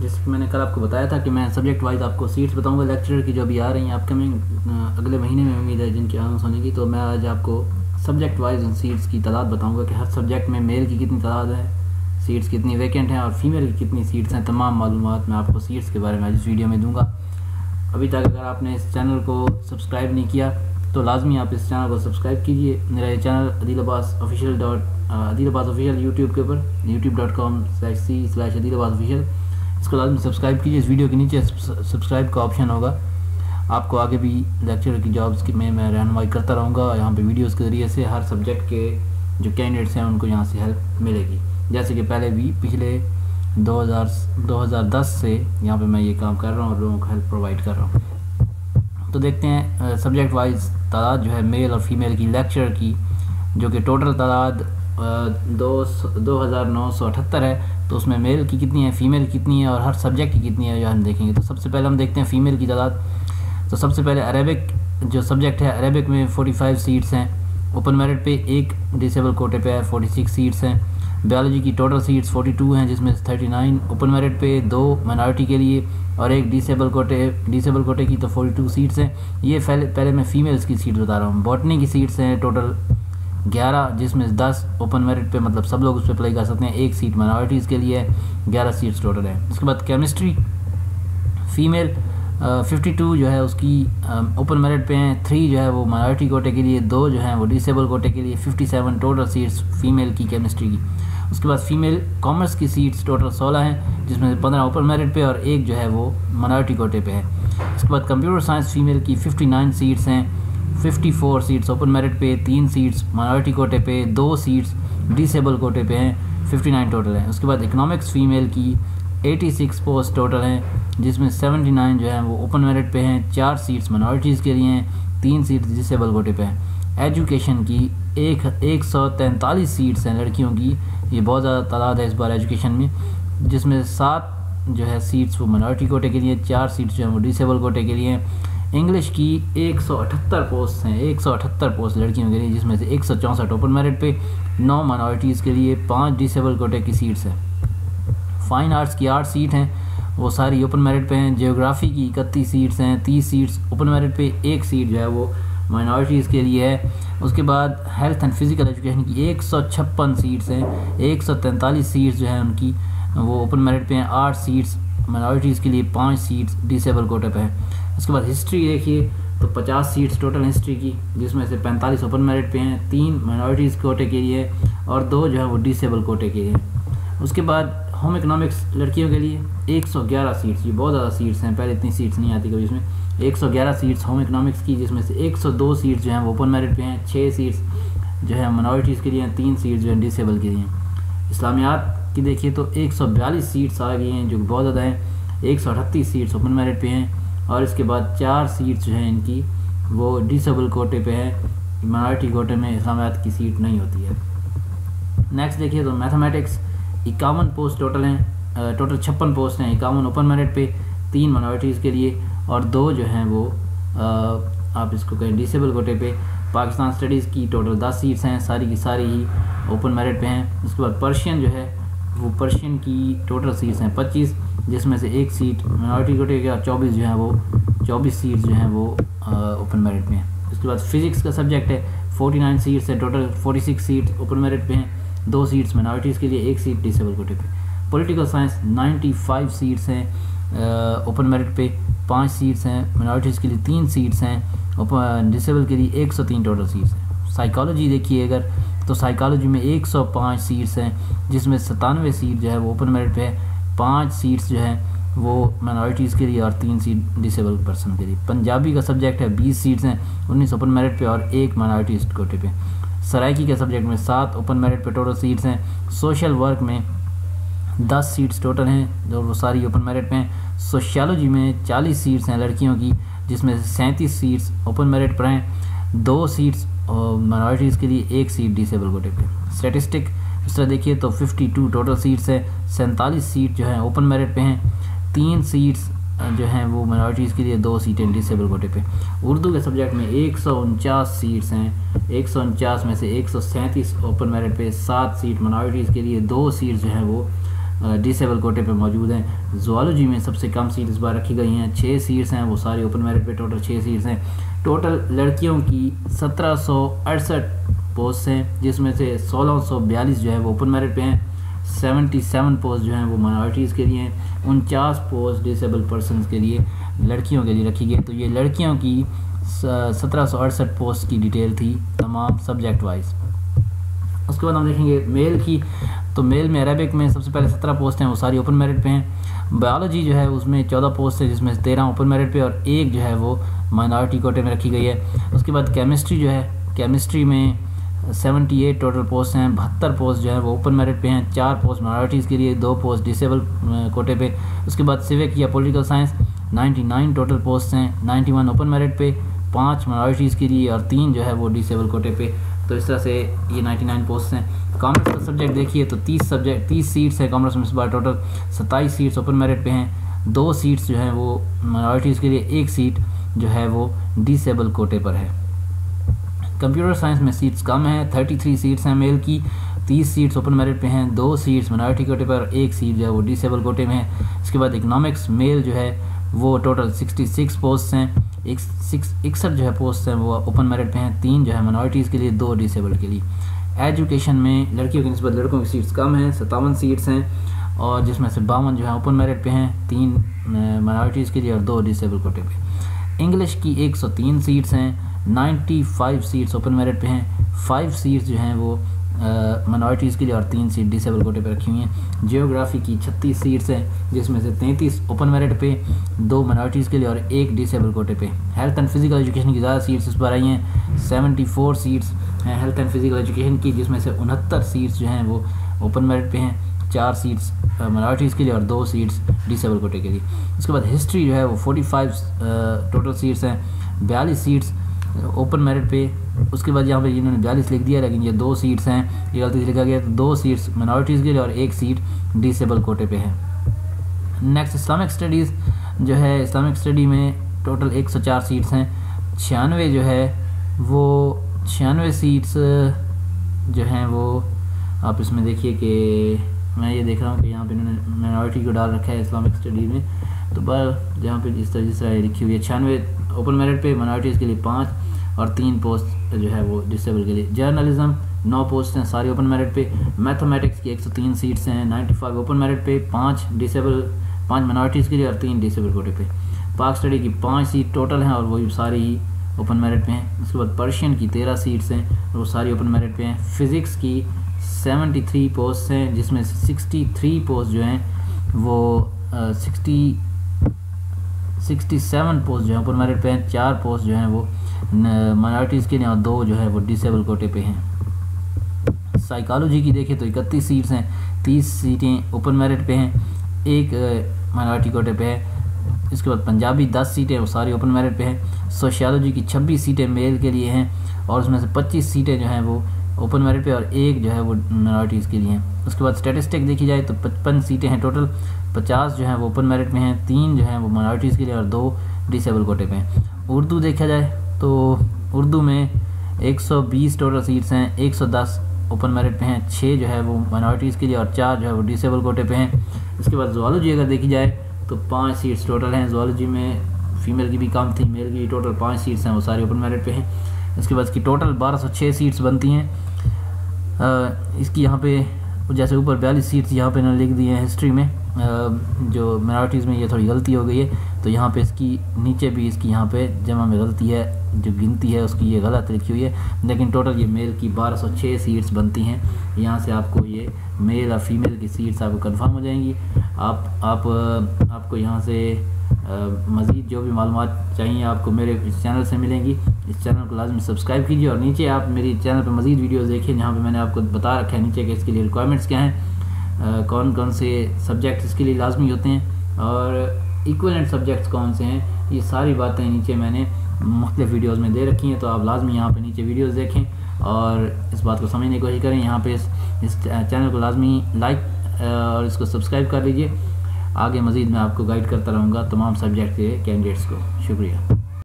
जिस मैंने कल आपको बताया था कि मैं सब्जेक्ट वाइज आपको सीट्स बताऊंगा लेक्चरर की, जो अभी आ रही हैं अपकमिंग अगले महीने में उम्मीद है जिनकी अनाउंस होने की। तो मैं आज आपको सब्जेक्ट वाइज इन सीट्स की तादाद बताऊंगा कि हर सब्जेक्ट में मेल की कितनी तादाद है, सीट्स कितनी वैकेंट हैं और फीमेल की कितनी सीट्स हैं। तमाम मालूमात मैं आपको सीट्स के बारे में आज इस वीडियो में दूंगा। अभी तक अगर आपने इस चैनल को सब्सक्राइब नहीं किया तो लाजमी आप इस चैनल को सब्सक्राइब कीजिए। मेरा ये channel Adeel Abbas official YouTube के ऊपर youtube.com/c/अदील अब्बास ऑफिशियल, इसको लाजमी सब्सक्राइब कीजिए। इस वीडियो के नीचे सब्सक्राइब का ऑप्शन होगा। आपको आगे भी लेक्चर की जॉब्स में मैं रहनुमाई करता रहूँगा। यहाँ पे वीडियोस के ज़रिए से हर सब्जेक्ट के जो कैंडिडेट्स हैं उनको यहाँ से हेल्प मिलेगी। जैसे कि पहले भी पिछले 2010 से यहाँ पे मैं ये काम कर रहा हूँ और लोगों को हेल्प प्रोवाइड कर रहा हूँ। तो देखते हैं सब्जेक्ट वाइज तादाद जो है मेल और फीमेल की लेक्चर की, जो कि टोटल तादाद 2978 है। तो उसमें मेल की कितनी है, फीमेल कितनी है और हर सब्जेक्ट की कितनी है, जो हम देखेंगे। तो सबसे पहले हम देखते हैं फीमेल की तादाद। तो सबसे पहले अरेबिक जो सब्जेक्ट है, अरेबिक में 45 सीट्स हैं। ओपन मेरिट पे एक डिसेबल कोटे पे है, 46 सीट्स हैं। बायोलॉजी की टोटल सीट्स 42 हैं, जिसमें 39 ओपन मेरिट पे, 2 माइनॉरिटी के लिए और एक डिसेबल कोटे की तो 42 सीट्स हैं। ये पहले मैं फीमेल्स की सीट बता रहा हूँ। बॉटनी की सीट्स हैं टोटल 11, जिसमें 10 ओपन मेरिट पे, मतलब सब लोग उस पर अप्लाई कर सकते हैं। एक सीट माइनॉरिटीज़ के लिए है, 11 सीट्स टोटल है। उसके बाद केमिस्ट्री फीमेल 52 जो है उसकी ओपन मेरिट पे हैं, 3 जो है वो माइनॉरिटी कोटे के लिए, 2 जो हैं वो डिसेबल कोटे के लिए। 57 टोटल सीट्स फीमेल की केमिस्ट्री की। उसके बाद फीमेल कॉमर्स की सीट्स टोटल 16 हैं, जिसमें 15 ओपन मेरिट पे और एक जो है वो माइनॉरिटी कोटे पे है। उसके बाद कंप्यूटर साइंस फीमेल की 59 सीट्स हैं, 54 सीट्स ओपन मेरिट पे, 3 सीट्स माइनॉरिटी कोटे पे, 2 सीट्स डिसेबल कोटे पे हैं, 59 टोटल हैं। उसके बाद इकोनॉमिक्स फीमेल की 86 पोस्ट टोटल हैं, जिसमें 79 जो है वो ओपन मेरिट पे हैं, 4 सीट्स माइनॉरिटीज़ के लिए हैं, 3 सीट्स डिसेबल कोटे पे हैं। एजुकेशन की 143 सीट्स हैं लड़कियों की। ये बहुत ज़्यादा तादाद है इस बार एजुकेशन में, जिसमें 7 जो है सीट्स वो माइनॉरिटी कोटे के लिए, 4 सीट्स जो है वो डिसेबल कोटे के लिए हैं। इंग्लिश की 178 पोस्ट हैं, 178 पोस्ट लड़कियों के लिए, जिसमें से 164 ओपन मेरिट पे, 9 माइनॉरिटीज़ के लिए, 5 डिसेबल कोटे की सीट्स हैं। फाइन आर्ट्स की 8 सीट हैं, वो सारी ओपन मेरिट पे हैं। जियोग्राफी की 31 सीट्स हैं, 30 सीट्स ओपन मेरिट पे, 1 सीट जो है वो माइनॉरिटीज़ के लिए है। उसके बाद हेल्थ एंड फिज़िकल एजुकेशन की 156 सीट्स हैं, 143 सीट्स जो है उनकी वो ओपन मेरिट पे हैं, 8 सीट्स माइनॉरिटीज़ के लिए, 5 सीट्स डिसेबल कोटे पे हैं। उसके बाद हिस्ट्री देखिए तो 50 सीट्स टोटल हिस्ट्री की, जिसमें से 45 ओपन मेरिट पे हैं, 3 माइनॉरिटीज़ कोटे के लिए और 2 जो है वो डिसेबल कोटे के लिए। उसके बाद होम इकोनॉमिक्स लड़कियों के लिए 111 सीट्स, ये बहुत ज़्यादा सीट्स हैं, पहले इतनी सीट्स नहीं आती कभी इसमें। 111 सीट्स होम इकोनॉमिक्स की, जिसमें से 102 सीट्स जो हैं वो ओपन मेरिट पे हैं, 6 सीट्स जो है माइनॉरिटीज़ के लिए, 3 सीट्स जो हैं डिसेबल के लिए। इस्लामियात की देखिए तो 142 सीट्स आ गई हैं, जो कि बहुत ज़्यादा हैं। 138 सीट्स ओपन मेरिट पे हैं और इसके बाद 4 सीट्स जो हैं इनकी वो डिसेबल कोटे पे हैं। माइनॉरिटी कोटे में इस्लामियात की सीट नहीं होती है। नेक्स्ट देखिए तो मैथमेटिक्स 51 पोस्ट टोटल हैं, टोटल 56 पोस्ट हैं, 51 ओपन मेरिट पे, 3 माइनॉरिटीज़ के लिए और 2 जो हैं वो आप इसको कहें डिसेबल कोटे पे। पाकिस्तान स्टडीज़ की टोटल 10 सीट्स हैं, सारी की सारी ही ओपन मेरिट पे हैं। उसके बाद पर्शियन जो है वो पर्शियन की टोटल सीट्स हैं 25, जिसमें से 1 सीट माइनॉरिटी कोटे के और 24 जो है वो 24 सीट्स जो हैं वो ओपन मेरिट में हैं। उसके बाद फिज़िक्स का सब्जेक्ट है, 49 सीट्स है टोटल, 46 सीट्स ओपन मेरिट पे हैं, 2 सीट्स माइनॉरिटीज़ के लिए, 1 सीट डिसेबल कोटे पे। पॉलिटिकल साइंस 95 सीट्स हैं ओपन मेरिट पे, 5 सीट्स हैं माइनॉरिटीज़ के लिए, 3 सीट्स हैं ओपन डिसेबल के लिए, 103 टोटल सीट्स हैं। साइकोलॉजी देखिए अगर तो साइकोलॉजी में 105 सीट्स हैं, जिसमें 97 सीट जो है वो ओपन मेरिट पे है, 5 सीट्स जो हैं वो माइनॉरिटीज़ के लिए और 3 सीट डिसेबल पर्सन के लिए। पंजाबी का सब्जेक्ट है, 20 सीट्स हैं, 19 ओपन मेरिट पे और 1 माइनॉरिटीज़ कोटे पे। सराइकी के सब्जेक्ट में 7 ओपन मेरिट पे टोटल सीट्स हैं। सोशल वर्क में 10 सीट्स टोटल हैं, जो वो सारी ओपन मेरिट पे हैं। सोशियोलॉजी में 40 सीट्स हैं लड़कियों की, जिसमें 37 सीट्स ओपन मेरिट पर हैं, 2 सीट्स माइनॉरिटीज़ के लिए, 1 सीट डिसेबल कोटे पे। स्टैटिस्टिक इस तरह देखिए तो 52 टोटल सीट्स है, 47 सीट जो हैं ओपन मेरिट पे हैं, 3 सीट्स जो हैं वो माइनॉरिटीज़ के लिए, 2 सीटें डिसेबल कोटे पे। उर्दू के सब्जेक्ट में 149 सीट्स हैं, 149 में से 137 ओपन मेरिट पे, 7 सीट माइनॉरिटीज़ के लिए, 2 सीट्स जो हैं वो डिसेबल कोटे पे मौजूद हैं। ज़ूलॉजी में सबसे कम सीट इस बार रखी गई हैं, 6 सीट्स हैं, वो सारी ओपन मेरिट पे, टोटल 6 सीट्स हैं। टोटल लड़कियों की 1768 पोस्ट हैं, जिसमें से 1642 जो है वो ओपन मेरिट पे हैं, 77 पोस्ट जो हैं वो माइनॉरिटीज़ के लिए हैं, 49 पोस्ट डिसेबल पर्सनस के लिए लड़कियों के लिए रखी गई। तो ये लड़कियों की 1768 पोस्ट की डिटेल थी तमाम सब्जेक्ट वाइज। उसके बाद हम देखेंगे मेल की। तो मेल में अरेबिक में सबसे पहले 17 पोस्ट हैं, वो सारी ओपन मेरिट पे हैं। बायोलॉजी जो है उसमें 14 पोस्ट है, जिसमें 13 ओपन मेरिट पे और एक जो है वो माइनॉरिटी कोटे में रखी गई है। उसके बाद केमिस्ट्री जो है, केमिस्ट्री में 78 टोटल पोस्ट हैं, 72 पोस्ट जो है वो ओपन मेरिट पे हैं, 4 पोस्ट माइनॉरिटीज़ के लिए, 2 पोस्ट डिसेबल कोटे पे। उसके बाद सिविक या पॉलिटिकल साइंस 99 टोटल पोस्ट हैं, 91 ओपन मेरिट पे, 5 माइनॉरिटीज़ के लिए और 3 जो है वो डिसेबल कोटे पे। तो इस तरह से ये 99 पोस्ट हैं। कॉमर्स का सब्जेक्ट देखिए तो 30 सीट्स हैं कॉमर्स में इस बार, टोटल 27 सीट्स ओपन मेरिट पे हैं, 2 सीट्स जो हैं वो माइनॉरिटीज़ के लिए, 1 सीट जो है वो डिसेबल कोटे पर है। कंप्यूटर साइंस में सीट्स कम हैं, 33 सीट्स हैं मेल की, 30 सीट्स ओपन मेरिट पे हैं, 2 सीट्स माइनॉरिटी कोटे पर, 1 सीट जो है वो डिसेबल कोटे में है। इसके बाद इकनॉमिक्स मेल जो है वो टोटल 66 पोस्ट हैं, 61 जो है पोस्ट हैं वो ओपन मेरिट पे हैं, 3 जो है माइनॉरिटीज़ के लिए, 2 डिसेबल के लिए। एजुकेशन में लड़कियों की निस्बत लड़कों की सीट्स कम हैं, 57 सीट्स हैं और जिसमें से 52 जो है ओपन मेरिट पे हैं, 3 माइनॉरिटीज़ के लिए और 2 डिसेबल कोटे पे। इंग्लिश की 103 सीट्स हैं, 95 सीट्स ओपन मेरिट पे हैं, 5 सीट्स जो हैं वो माइनॉरिटीज़ के लिए और 3 सीट डिसेबल कोटे पे रखी हुई हैं। जियोग्राफी की 36 सीट्स हैं, जिसमें से 33 ओपन मेरिट पे, 2 माइनॉरिटीज़ के लिए और 1 डिसेबल कोटे पे। हेल्थ एंड फिजिकल एजुकेशन की ज़्यादा सीट्स इस बार आई हैं, 74 सीट्स हैं हेल्थ एंड फिजिकल एजुकेशन की, जिसमें से 69 सीट्स जो हैं वो ओपन मेरिट पे हैं, 4 सीट्स माइनॉरिटीज़ के लिए और 2 सीट्स डिसेबल कोटे के लिए। उसके बाद हिस्ट्री जो है वो 45 टोटल सीट्स हैं, 42 सीट्स ओपन मेरिट पे। उसके बाद यहाँ पे इन्होंने 42 लिख दिया, लेकिन ये 2 सीट्स हैं, ये गलती से लिखा गया, तो 2 सीट्स माइनॉरिटीज़ के लिए और 1 सीट डिसेबल कोटे पे है। नेक्स्ट इस्लामिक स्टडीज़ जो है, इस्लामिक स्टडी में टोटल 104 सीट्स हैं, 96 जो है वो 96 सीट्स जो हैं वो आप इसमें देखिए कि मैं ये देख रहा हूँ कि यहाँ पे इन्होंने माइनॉरिटी को डाल रखा है इस्लामिक स्टडी में, तो पर जहाँ पे जिस तरह लिखी हुई है 96 ओपन मेरिट पे, माइनॉरिटीज़ के लिए 5 और 3 पोस्ट जो है वो डिसेबल के लिए। जर्नलिज्म 9 पोस्ट हैं सारी ओपन मेरिट पे। मैथमेटिक्स की 103 सीट्स हैं, 95 ओपन मेरिट पे, 5 माइनॉरिटीज़ के लिए और 3 डिसेबल कोटे पे। पाक स्टडी की 5 सीट टोटल हैं और वही सारी ही ओपन मेरिट पे हैं। उसके बाद पर्शियन की 13 सीट्स हैं, वो सारी ओपन मेरिट पे हैं। फ़िज़िक्स की 73 पोस्ट हैं, जिसमें से 63 पोस्ट जो हैं वो 67 पोस्ट जो है ओपन मेरिट पे हैं, 4 पोस्ट जो हैं वो माइनॉरिटीज़ के लिए और 2 जो है वो डिसेबल कोटे पे हैं। साइकोलॉजी की देखें तो 31 सीट्स हैं, 30 सीटें ओपन मेरिट पे हैं, 1 माइनॉरिटी कोटे पे है। इसके बाद पंजाबी 10 सीटें वो सारी ओपन मेरिट पे हैं। सोशियोलॉजी की 26 सीटें मेल के लिए हैं और उसमें से 25 सीटें जो हैं वो ओपन मेरिट पे और 1 जो है वो माइनॉरिटीज़ के लिए हैं। उसके बाद स्टैटिस्टिक देखी जाए तो 55 सीटें हैं टोटल, 50 जो हैं वो ओपन मेरिट में हैं, 3 जो हैं वो माइनॉरिटीज़ के लिए और 2 डिसेबल कोटे पे हैं। उर्दू देखा जाए तो उर्दू में 120 टोटल सीट्स हैं, 110 ओपन मेरिट पे हैं, 6 जो है वो माइनॉरिटीज़ के लिए और 4 जो है वो डिसेबल कोटे पे हैं। इसके बाद ज़ूलॉजी अगर देखी जाए तो 5 सीट्स टोटल हैं। ज़ूलॉजी में फ़ीमेल की भी कम थी, मेल की टोटल 5 सीट्स हैं, वो सारी ओपन मेरिट पे हैं। इसके बाद इसकी टोटल 1206 सीट्स बनती हैं। इसकी यहाँ पे जैसे ऊपर 42 सीट्स यहाँ पे ना लिख दी हैं हिस्ट्री में, जो माइनॉरिटीज़ में ये थोड़ी गलती हो गई है, तो यहाँ पे इसकी नीचे भी इसकी यहाँ पे जमा में गलती है, जो गिनती है उसकी ये गलत लिखी हुई है, लेकिन टोटल ये मेल की 1206 सीट्स बनती हैं। यहाँ से आपको ये मेल और फीमेल की सीट्स आपको कंफर्म हो जाएंगी। आपको यहाँ से मज़ीद जो भी मालूमात चाहिए आपको मेरे इस चैनल से मिलेंगी। इस चैनल को लाजमी सब्सक्राइब कीजिए और नीचे आप मेरी चैनल पर मज़ीद वीडियोस देखिए, जहाँ पे मैंने आपको बता रखा है नीचे कि इसके लिए रिक्वायरमेंट्स क्या हैं, कौन कौन से सब्जेक्ट इसके लिए लाजमी होते हैं और इक्विवेलेंट सब्जेक्ट्स कौन से हैं, ये सारी बातें नीचे मैंने मुख्तलिफ वीडियोज़ में दे रखी हैं। तो आप लाजमी यहाँ पर नीचे वीडियोज़ देखें और इस बात को समझने की कोशिश करें। यहाँ पर इस चैनल को लाजमी लाइक और इसको सब्सक्राइब कर लीजिए। आगे मज़ीद मैं आपको गाइड करता रहूँगा तमाम सब्जेक्ट के कैंडिडेट्स को। शुक्रिया।